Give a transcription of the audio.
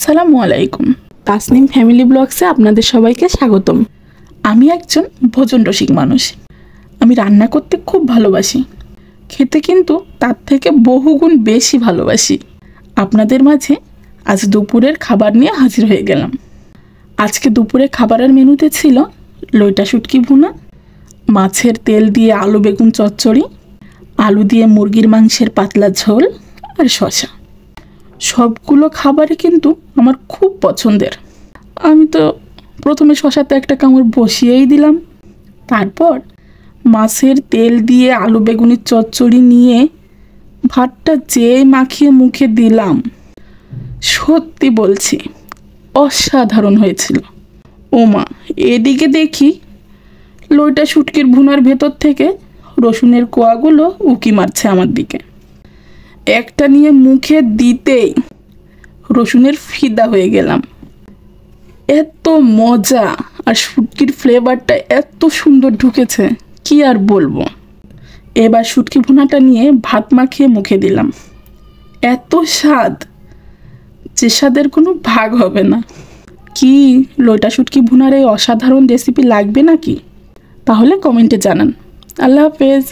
আসসালামু আলাইকুম। তাসনিম ফ্যামিলি ব্লগসে আপনাদের সবাইকে স্বাগতম। আমি একজন ভোজন রসিক মানুষ। আমি রান্না করতে খুব ভালোবাসি, খেতে কিন্তু তার থেকে বহুগুণ বেশি ভালোবাসি। আপনাদের মাঝে আজ দুপুরের খাবার নিয়ে হাজির হয়ে গেলাম। আজকে দুপুরে খাবারের মেনুতে ছিল লইটা শুটকি ভুনা, মাছের তেল দিয়ে আলু বেগুন চচ্চড়ি, আলু দিয়ে মুরগির মাংসের পাতলা ঝোল আর শসা। সবগুলো খাবারই কিন্তু আমার খুব পছন্দের। আমি তো প্রথমে শসাতে একটা কামড় বসিয়েই দিলাম, তারপর মাছের তেল দিয়ে আলু বেগুনের চচ্চড়ি নিয়ে ভাতটা যেই মাখিয়ে মুখে দিলাম, সত্যি বলছি অসাধারণ হয়েছিল। ওমা, এদিকে দেখি লইটা শুটকির ভুনার ভেতর থেকে রসুনের কোয়াগুলো উকি মারছে আমার দিকে। একটা নিয়ে মুখে দিতেই রসুনের ফিদা হয়ে গেলাম। এত মজা আর শুটকির ফ্লেভারটা এত সুন্দর ঢুকেছে, কি আর বলবো। এবার শুটকি ভুনাটা নিয়ে ভাত মাখিয়ে মুখে দিলাম। এত স্বাদ যে স্বাদের কোনো ভাগ হবে না। কি লইটা শুটকি ভুনার এই অসাধারণ রেসিপি লাগবে নাকি? তাহলে কমেন্টে জানান। আল্লাহ হাফেজ।